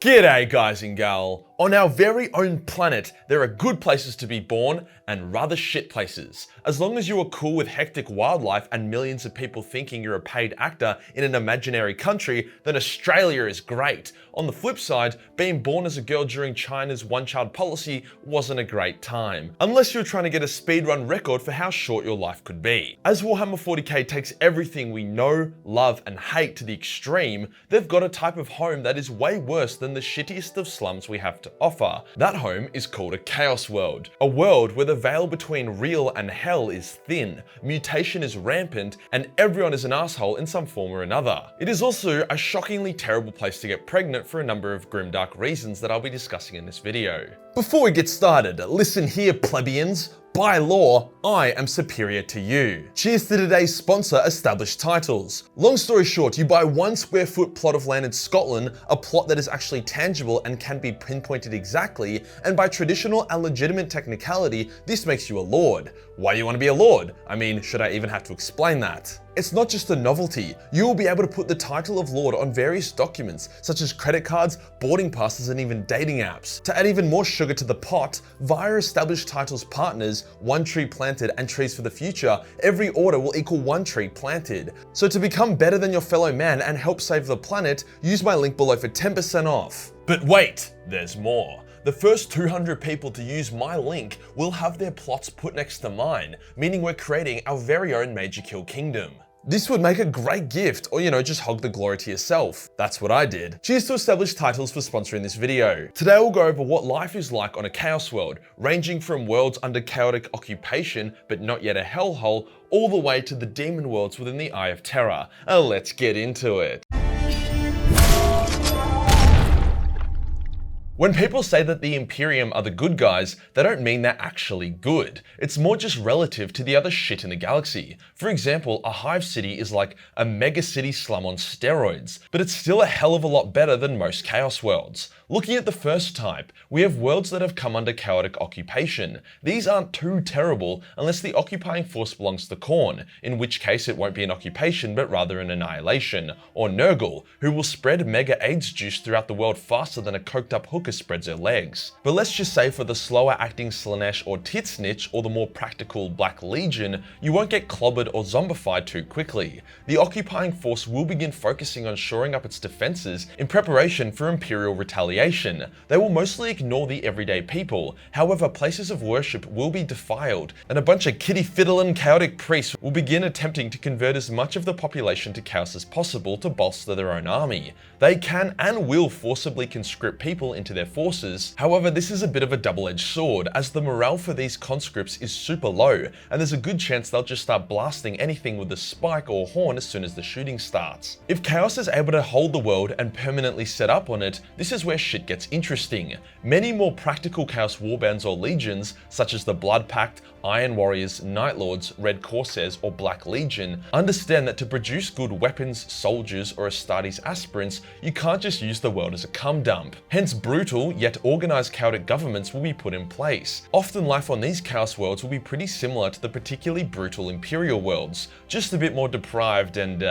G'day guys and gal. On our very own planet, there are good places to be born and rather shit places. As long as you are cool with hectic wildlife and millions of people thinking you're a paid actor in an imaginary country, then Australia is great. On the flip side, being born as a girl during China's one-child policy wasn't a great time. Unless you're trying to get a speedrun record for how short your life could be. As Warhammer 40k takes everything we know, love and hate to the extreme, they've got a type of home that is way worse than the shittiest of slums we have to offer. That home is called a chaos world. A world where the veil between real and hell is thin, mutation is rampant, and everyone is an asshole in some form or another. It is also a shockingly terrible place to get pregnant for a number of grimdark reasons that I'll be discussing in this video. Before we get started, listen here plebeians. By law, I am superior to you. Cheers to today's sponsor, Established Titles. Long story short, you buy 1 square foot plot of land in Scotland, a plot that is actually tangible and can be pinpointed exactly, and by traditional and legitimate technicality, this makes you a lord. Why do you want to be a lord? I mean, should I even have to explain that? It's not just a novelty. You will be able to put the title of lord on various documents, such as credit cards, boarding passes, and even dating apps. To add even more sugar to the pot, via Established Titles partners, One Tree Planted and Trees for the Future, every order will equal 1 tree planted. So to become better than your fellow man and help save the planet, use my link below for 10% off. But wait, there's more. The first 200 people to use my link will have their plots put next to mine, meaning we're creating our very own Majorkill kingdom. This would make a great gift, or just hog the glory to yourself. That's what I did. Cheers to Established Titles for sponsoring this video. Today we'll go over what life is like on a chaos world, ranging from worlds under chaotic occupation, but not yet a hellhole, all the way to the demon worlds within the Eye of Terror. Let's get into it. When people say that the Imperium are the good guys, they don't mean they're actually good. It's more just relative to the other shit in the galaxy. For example, a hive city is like a mega city slum on steroids, but it's still a hell of a lot better than most chaos worlds. Looking at the first type, we have worlds that have come under chaotic occupation. These aren't too terrible unless the occupying force belongs to Khorne, in which case it won't be an occupation but rather an annihilation, or Nurgle, who will spread mega AIDS juice throughout the world faster than a coked up hooker spreads her legs. But let's just say for the slower acting Slaanesh or Titsnitch, or the more practical Black Legion, you won't get clobbered or zombified too quickly. The occupying force will begin focusing on shoring up its defenses in preparation for Imperial retaliation. They will mostly ignore the everyday people. However, places of worship will be defiled, and a bunch of kitty-fiddlin' chaotic priests will begin attempting to convert as much of the population to chaos as possible to bolster their own army. They can and will forcibly conscript people into their forces. However, this is a bit of a double-edged sword, as the morale for these conscripts is super low, and there's a good chance they'll just start blasting anything with a spike or horn as soon as the shooting starts. If chaos is able to hold the world and permanently set up on it, this is where shit gets interesting. Many more practical chaos warbands or legions, such as the Blood Pact, Iron Warriors, Night Lords, Red Corsairs, or Black Legion, understand that to produce good weapons, soldiers, or Astartes aspirants, you can't just use the world as a cum dump. Hence, brutal yet organized chaotic governments will be put in place. Often life on these chaos worlds will be pretty similar to the particularly brutal Imperial worlds, just a bit more deprived and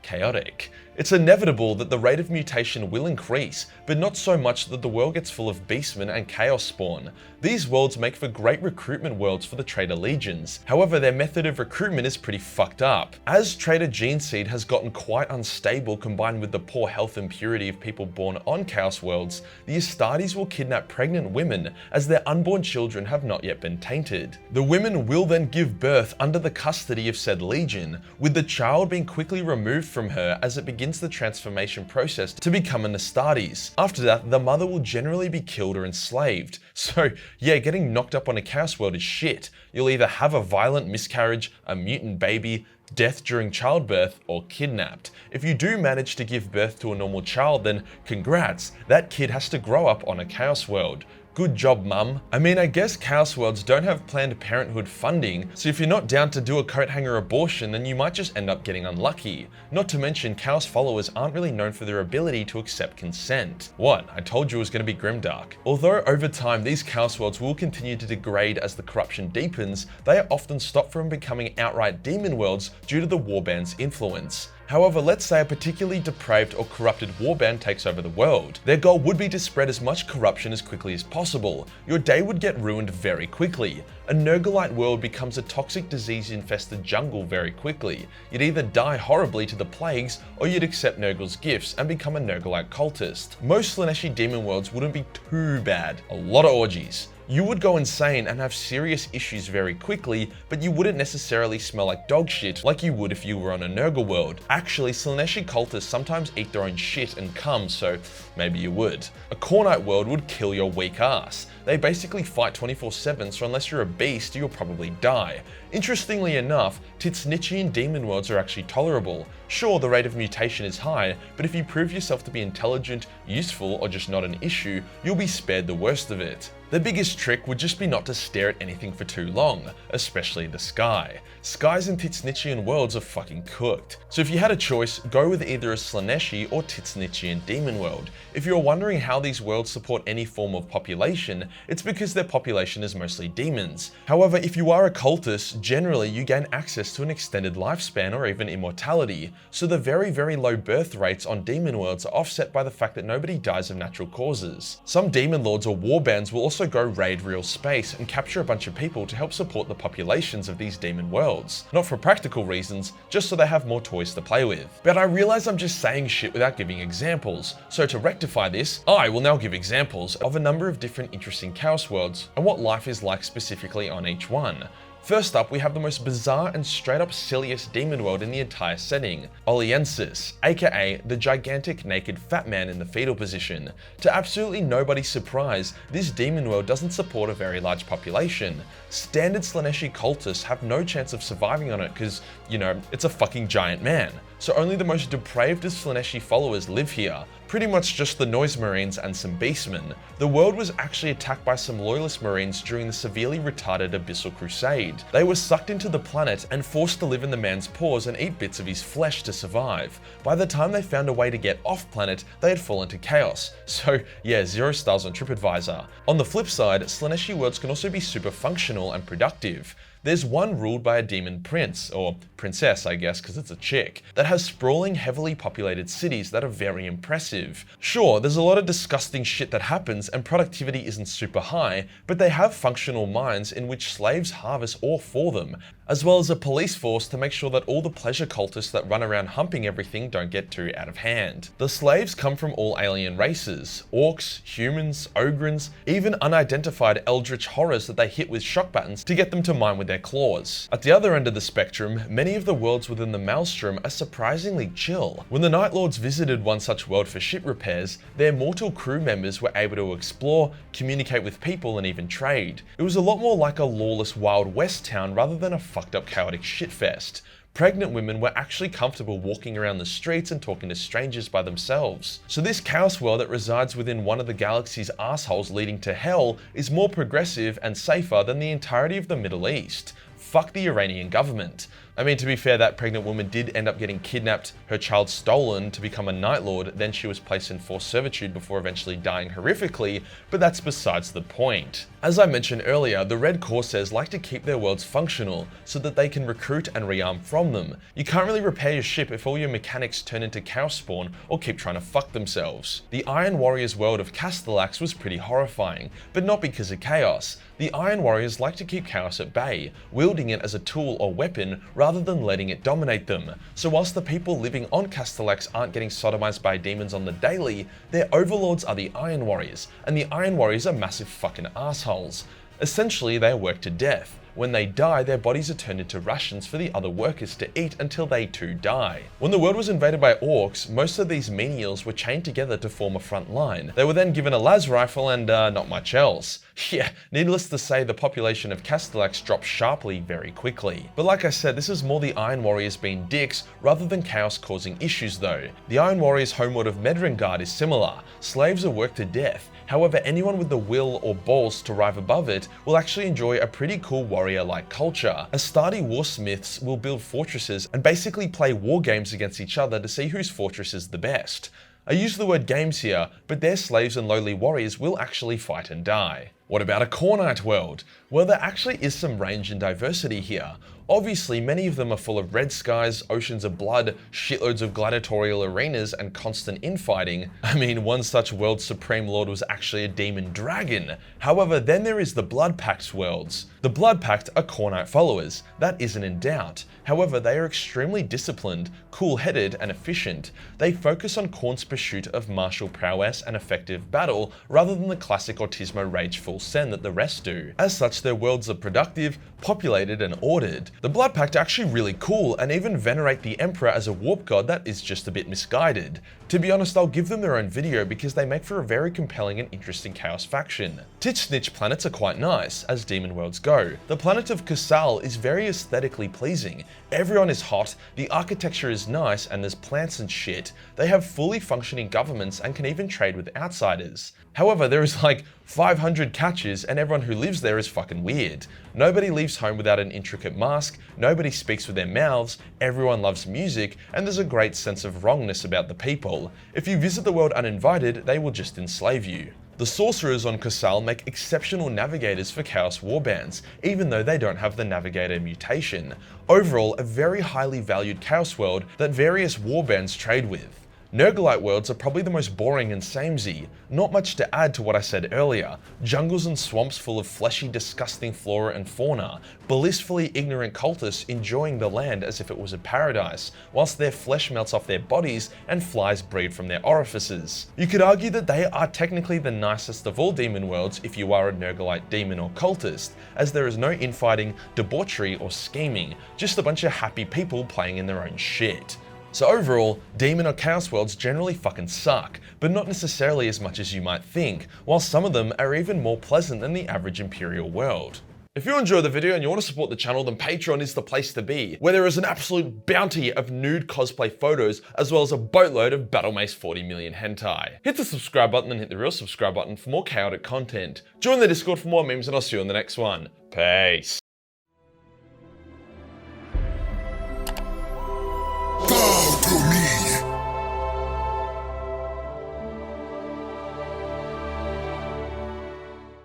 chaotic. It's inevitable that the rate of mutation will increase, but not so much that the world gets full of beastmen and chaos spawn. These worlds make for great recruitment worlds for the traitor legions. However, their method of recruitment is pretty fucked up. As traitor gene seed has gotten quite unstable combined with the poor health and purity of people born on chaos worlds, the Astartes will kidnap pregnant women as their unborn children have not yet been tainted. The women will then give birth under the custody of said legion, with the child being quickly removed from her as it begins the transformation process to become an Astartes. After that, the mother will generally be killed or enslaved. So yeah, getting knocked up on a chaos world is shit. You'll either have a violent miscarriage, a mutant baby, death during childbirth, or kidnapped. If you do manage to give birth to a normal child, then congrats, that kid has to grow up on a chaos world. Good job, mum. I mean, I guess chaos worlds don't have Planned Parenthood funding, so if you're not down to do a coat hanger abortion, then you might just end up getting unlucky. Not to mention, chaos followers aren't really known for their ability to accept consent. What? I told you it was going to be grimdark. Although over time, these chaos worlds will continue to degrade as the corruption deepens, they are often stopped from becoming outright demon worlds due to the warband's influence. However, let's say a particularly depraved or corrupted warband takes over the world. Their goal would be to spread as much corruption as quickly as possible. Your day would get ruined very quickly. A Nurglite world becomes a toxic disease-infested jungle very quickly. You'd either die horribly to the plagues, or you'd accept Nurgle's gifts and become a Nurglite cultist. Most Slaaneshi demon worlds wouldn't be too bad. A lot of orgies. You would go insane and have serious issues very quickly, but you wouldn't necessarily smell like dog shit like you would if you were on a Nurgle world. Actually, Slaaneshi cultists sometimes eat their own shit and cum, so maybe you would. A Khornite world would kill your weak ass. They basically fight 24/7, so unless you're a beast, you'll probably die. Interestingly enough, Titsnichian demon worlds are actually tolerable. Sure, the rate of mutation is high, but if you prove yourself to be intelligent, useful, or just not an issue, you'll be spared the worst of it. The biggest trick would just be not to stare at anything for too long, especially the sky. Skies in Titsnichian worlds are fucking cooked. So if you had a choice, go with either a Slaaneshi or Titsnichian demon world. If you're wondering how these worlds support any form of population, it's because their population is mostly demons. However, if you are a cultist, generally you gain access to an extended lifespan or even immortality, so the very, very low birth rates on demon worlds are offset by the fact that nobody dies of natural causes. Some demon lords or warbands will also go raid real space and capture a bunch of people to help support the populations of these demon worlds. Not for practical reasons, just so they have more toys to play with. But I realize I'm just saying shit without giving examples, so to rectify this, I will now give examples of a number of different interesting Chaos worlds and what life is like specifically on each one. First up, we have the most bizarre and straight up silliest demon world in the entire setting, Oliensis, aka the gigantic naked fat man in the fetal position. To absolutely nobody's surprise, this demon world doesn't support a very large population. Standard Slaaneshi cultists have no chance of surviving on it because, you know, it's a fucking giant man. So only the most depraved of Slaaneshi followers live here. Pretty much just the Noise Marines and some Beastmen. The world was actually attacked by some loyalist Marines during the severely retarded Abyssal Crusade. They were sucked into the planet and forced to live in the man's paws and eat bits of his flesh to survive. By the time they found a way to get off planet, they had fallen to chaos. So yeah, 0 stars on TripAdvisor. On the flip side, Slaaneshi worlds can also be super functional and productive. There's one ruled by a demon prince, or princess I guess because it's a chick, that has sprawling heavily populated cities that are very impressive. Sure, there's a lot of disgusting shit that happens and productivity isn't super high, but they have functional mines in which slaves harvest ore for them, as well as a police force to make sure that all the pleasure cultists that run around humping everything don't get too out of hand. The slaves come from all alien races, orcs, humans, ogrins, even unidentified eldritch horrors that they hit with shock buttons to get them to mine with their claws. At the other end of the spectrum, many of the worlds within the Maelstrom are surprisingly chill. When the Night Lords visited one such world for ship repairs, their mortal crew members were able to explore, communicate with people, and even trade. It was a lot more like a lawless Wild West town rather than a fucked up chaotic shitfest. Pregnant women were actually comfortable walking around the streets and talking to strangers by themselves. So this chaos world that resides within one of the galaxy's assholes leading to hell is more progressive and safer than the entirety of the Middle East. Fuck the Iranian government. I mean, to be fair, that pregnant woman did end up getting kidnapped, her child stolen to become a Night Lord, then she was placed in forced servitude before eventually dying horrifically, but that's besides the point. As I mentioned earlier, the Red Corsairs like to keep their worlds functional so that they can recruit and rearm from them. You can't really repair your ship if all your mechanics turn into Chaos Spawn or keep trying to fuck themselves. The Iron Warriors world of Castellax was pretty horrifying, but not because of chaos. The Iron Warriors like to keep chaos at bay, wielding it as a tool or weapon rather than letting it dominate them. So whilst the people living on Castellax aren't getting sodomized by demons on the daily, their overlords are the Iron Warriors, and the Iron Warriors are massive fucking assholes. Essentially, they are worked to death. When they die, their bodies are turned into rations for the other workers to eat until they too die. When the world was invaded by orcs, most of these menials were chained together to form a front line. They were then given a las rifle and not much else. Yeah, needless to say, the population of Castellax dropped sharply very quickly. But like I said, this is more the Iron Warriors being dicks rather than chaos causing issues though. The Iron Warriors' homeworld of Medrengard is similar. Slaves are worked to death. However, anyone with the will or balls to rise above it will actually enjoy a pretty cool warrior-like culture. Astarte warsmiths will build fortresses and basically play war games against each other to see whose fortress is the best. I use the word games here, but their slaves and lowly warriors will actually fight and die. What about a Kornite world? Well, there actually is some range and diversity here. Obviously, many of them are full of red skies, oceans of blood, shitloads of gladiatorial arenas, and constant infighting. I mean, one such world's supreme lord was actually a demon dragon. However, then there is the Blood Pact worlds. The Blood Pact are Kornite followers, that isn't in doubt. However, they are extremely disciplined, cool-headed, and efficient. They focus on Khorne's pursuit of martial prowess and effective battle, rather than the classic Autismo rageful sen that the rest do. As such, their worlds are productive, populated, and ordered. The Blood Pact are actually really cool, and even venerate the Emperor as a warp god that is just a bit misguided. To be honest, I'll give them their own video because they make for a very compelling and interesting Chaos faction. Titch-snitch planets are quite nice, as demon worlds go. The planet of Kusal is very aesthetically pleasing. Everyone is hot, the architecture is nice, and there's plants and shit. They have fully functioning governments and can even trade with outsiders. However, there is like 500 catches and everyone who lives there is fucking weird. Nobody leaves home without an intricate mask, nobody speaks with their mouths, everyone loves music, and there's a great sense of wrongness about the people. If you visit the world uninvited, they will just enslave you. The sorcerers on Kusal make exceptional navigators for Chaos warbands, even though they don't have the navigator mutation. Overall, a very highly valued Chaos world that various warbands trade with. Nurglite worlds are probably the most boring and samey. Not much to add to what I said earlier. Jungles and swamps full of fleshy, disgusting flora and fauna. Blissfully ignorant cultists enjoying the land as if it was a paradise, whilst their flesh melts off their bodies and flies breed from their orifices. You could argue that they are technically the nicest of all demon worlds if you are a Nurglite demon or cultist, as there is no infighting, debauchery, or scheming, just a bunch of happy people playing in their own shit. So overall, demon or chaos worlds generally fucking suck, but not necessarily as much as you might think, while some of them are even more pleasant than the average imperial world. If you enjoyed the video and you want to support the channel, then Patreon is the place to be, where there is an absolute bounty of nude cosplay photos, as well as a boatload of Battle Mace 40 million hentai. Hit the subscribe button and hit the real subscribe button for more chaotic content. Join the Discord for more memes, and I'll see you in the next one. Peace.